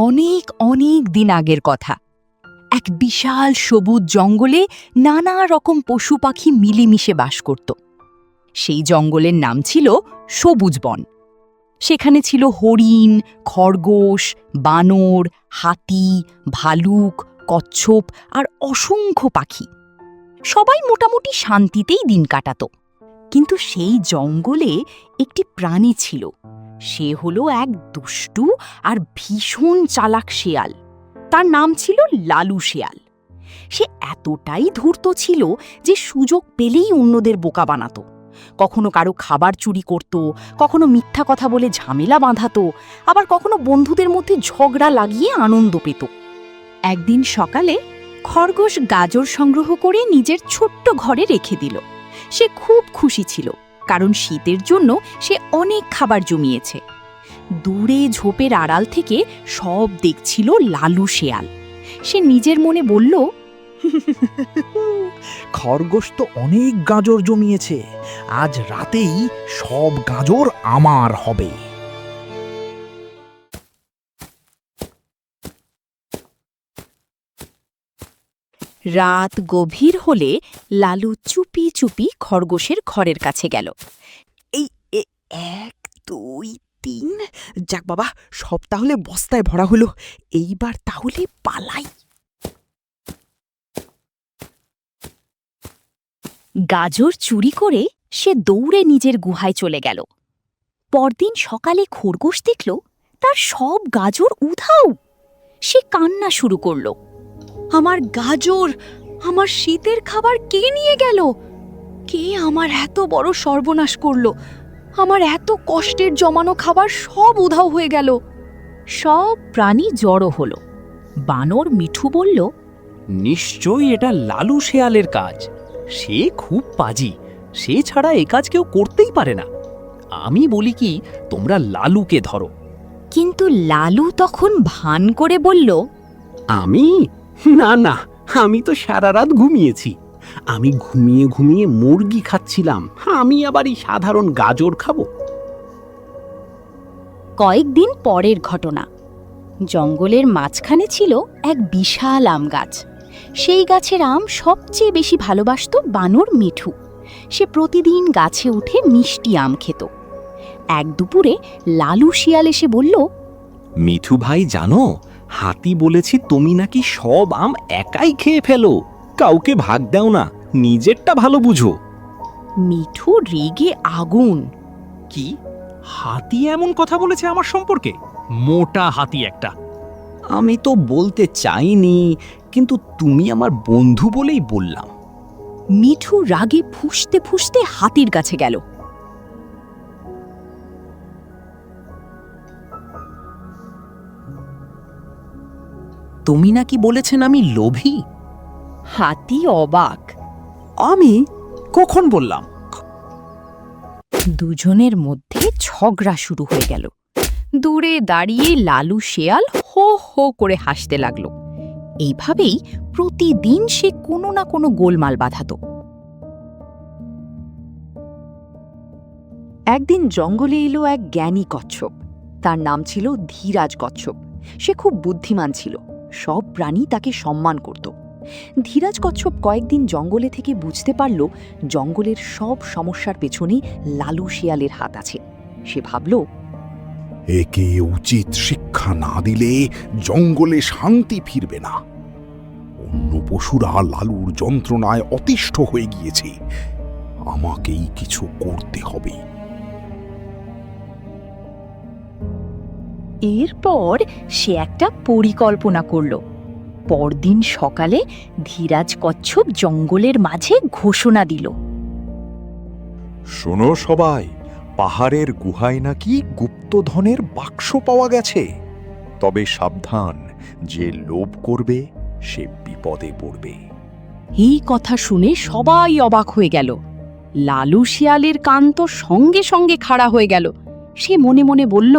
অনেক অনেক দিন আগের কথা। এক বিশাল সবুজ জঙ্গলে নানা রকম পশু পাখি মিলেমিশে বাস করত। সেই জঙ্গলের নাম ছিল সবুজ বন। সেখানে ছিল হরিণ, খরগোশ, বানর, হাতি, ভালুক, কচ্ছপ আর অসংখ্য পাখি। সবাই মোটামুটি শান্তিতেই দিন কাটাত। কিন্তু সেই জঙ্গলে একটি প্রাণী ছিল। সে হলো এক দুষ্টু আর ভীষণ চালাক শেয়াল। তার নাম ছিল লালু শেয়াল। সে এতটাই ধূর্ত ছিল যে সুযোগ পেলেই অন্যদের বোকা বানাত। কখনো কারো খাবার চুরি করত, কখনো মিথ্যা কথা বলে ঝামেলা বাঁধাত, আবার কখনো বন্ধুদের মধ্যে ঝগড়া লাগিয়ে আনন্দ পেত। একদিন সকালে খরগোশ গাজর সংগ্রহ করে নিজের ছোট্ট ঘরে রেখে দিল। সে খুব খুশি ছিল, কারণ শীতের জন্য সে অনেক খাবার জমিয়েছে। দূরে ঝোপের আড়াল থেকে সব দেখছিল লালু শেয়াল। সে নিজের মনে বলল, খরগোশ তো অনেক গাজর জমিয়েছে, আজ রাতেই সব গাজর আমার হবে। রাত গভীর হলে লালু চুপি চুপি খরগোশের ঘরের কাছে গেল। এই 1 2 3, যাক বাবা, সব তাহলে বস্তায় ভরা হলো। এইবার তাহলে পালাই। গাজর চুরি করে সে দৌড়ে নিজের গুহায় চলে গেল। পরদিন সকালে খরগোশ দেখল তার সব গাজর উধাও। সে কান্না শুরু করল, আমার গাজর, আমার শীতের খাবার কে নিয়ে গেল? কে আমার এত বড় সর্বনাশ করল? আমার এত কষ্টের জমানো খাবার সব উধাও হয়ে গেল। সব প্রাণী জড়ো হলো। বানর মিঠু বলল, নিশ্চয়ই এটা লালু শেয়ালের কাজ। সে খুব পাজি, সে ছাড়া এ কাজ কেউ করতেই পারে না। আমি বলি কি, তোমরা লালুকে ধরো। কিন্তু লালু তখন ভান করে বলল, আমি? না না, আমি তো সারা রাত ঘুমিয়েছি। আমি ঘুমিয়ে ঘুমিয়ে মুরগি খাচ্ছিলাম, আমি আবার এই সাধারণ গাজর খাবো? কয়েকদিন পরের ঘটনা। জঙ্গলের মাঝখানে ছিল এক বিশাল আম গাছ। সেই গাছের আম সবচেয়ে বেশি ভালোবাসত বানর মিঠু। সে প্রতিদিন গাছে উঠে মিষ্টি আম খেত। এক দুপুরে লালু শিয়াল এসে বলল, মিঠু ভাই জানো, হাতি বলেছি তুমি নাকি সব আম একাই খেয়ে ফেলো, কাউকে ভাগ দাও না, নিজেরটা ভালো বুঝো। মিঠু রেগে আগুন। কি? হাতি এমন কথা বলেছে আমার সম্পর্কে? মোটা হাতি একটা। আমি তো বলতে চাইনি, কিন্তু তুমি আমার বন্ধু বলেই বললাম। মিঠু রাগে ফুঁসতে ফুঁসতে হাতির কাছে গেল। তুমি নাকি বলেছেন আমি লোভী? হাতি অবাক। আমি কখন বললাম? দুজনের মধ্যে ঝগড়া শুরু হয়ে গেল। দূরে দাঁড়িয়ে লালু শেয়াল হো হো করে হাসতে লাগল। এইভাবেই প্রতিদিন সে কোনো না কোনো গোলমাল বাধাত। একদিন জঙ্গলে এলো এক জ্ঞানী কচ্ছপ। তার নাম ছিল ধীরাজ কচ্ছপ। সে খুব বুদ্ধিমান ছিল। সব প্রাণী তাকে সম্মান করত। ধীরাজ কচ্ছপ কয়েকদিন জঙ্গলে থেকে বুঝতে পারল জঙ্গলের সব সমস্যার পেছনে লালু শিয়ালের হাত আছে। সে ভাবল, একে উচিত শিক্ষা না দিলে জঙ্গলে শান্তি ফিরবে না। অন্য পশুরা লালুর যন্ত্রণায় অতিষ্ঠ হয়ে গিয়েছে, আমাকেই কিছু করতে হবে। এরপর সে একটা পরিকল্পনা করল। পরদিন সকালে ধীরাজ কচ্ছপ জঙ্গলের মাঝে ঘোষণা দিল, শোনো সবাই, পাহাড়ের গুহায় নাকি গুপ্তধনের বাক্স পাওয়া গেছে। তবে সাবধান, যে লোভ করবে সে বিপদে পড়বে। এই কথা শুনে সবাই অবাক হয়ে গেল। লালু শিয়ালের কান তো সঙ্গে সঙ্গে খাড়া হয়ে গেল। সে মনে মনে বলল,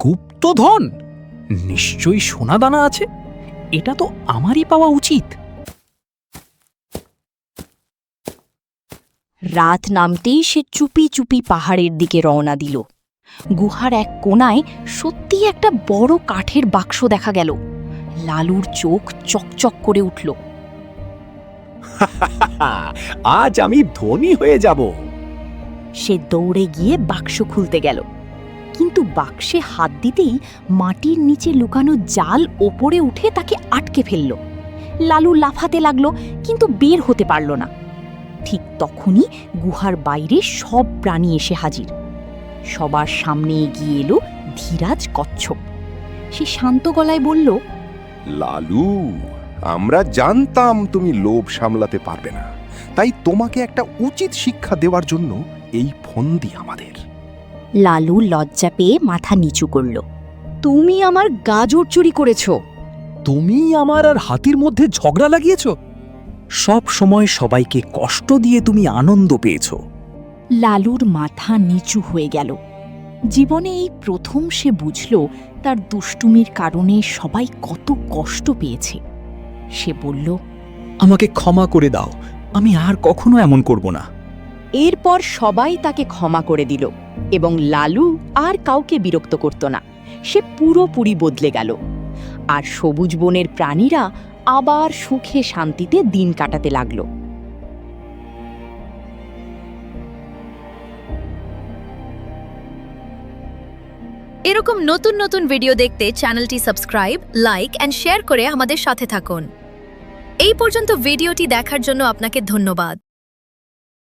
গুপ্তধন? নিশ্চয়ই সোনাদানা আছে, এটা তো আমারই পাওয়া উচিত। রাত নামতেই সে চুপি চুপি পাহাড়ের দিকে রওনা দিল। গুহার এক কোণায় সত্যি একটা বড় কাঠের বাক্স দেখা গেল। লালুর চোখ চকচক করে উঠল। আজ আমি ধনী হয়ে যাব। সে দৌড়ে গিয়ে বাক্স খুলতে গেল, কিন্তু বাক্সে হাত দিতেই মাটির নিচে লুকানো জাল ওপরে উঠে তাকে আটকে ফেলল। লালু লাফাতে লাগলো, কিন্তু বের হতে পারল না। ঠিক তখনই গুহার বাইরে সব প্রাণী এসে হাজির। সবার সামনে এগিয়ে এলো ধীরাজ কচ্ছপ। সে শান্ত গলায় বলল, লালু, আমরা জানতাম তুমি লোভ সামলাতে পারবে না, তাই তোমাকে একটা উচিত শিক্ষা দেওয়ার জন্য এই ফন্দি আমাদের। লালু লজ্জা পেয়ে মাথা নিচু করল। তুমি আমার গাজর চুরি করেছ। তুমি আমার আর হাতির মধ্যে ঝগড়া লাগিয়েছ। সব সময় সবাইকে কষ্ট দিয়ে তুমি আনন্দ পেয়েছ। লালুর মাথা নিচু হয়ে গেল। জীবনে এই প্রথম সে বুঝল তার দুষ্টুমির কারণে সবাই কত কষ্ট পেয়েছে। সে বলল, আমাকে ক্ষমা করে দাও, আমি আর কখনো এমন করব না। এরপর সবাই তাকে ক্ষমা করে দিল এবং লালু আর কাউকে বিরক্ত করত না। সে পুরোপুরি বদলে গেল, আর সবুজ বনের প্রাণীরা আবার সুখে শান্তিতে দিন কাটাতে লাগলো। এরকম নতুন নতুন ভিডিও দেখতে চ্যানেলটি সাবস্ক্রাইব, লাইক এন্ড শেয়ার করে আমাদের সাথে থাকুন। এই পর্যন্ত ভিডিওটি দেখার জন্য আপনাকে ধন্যবাদ।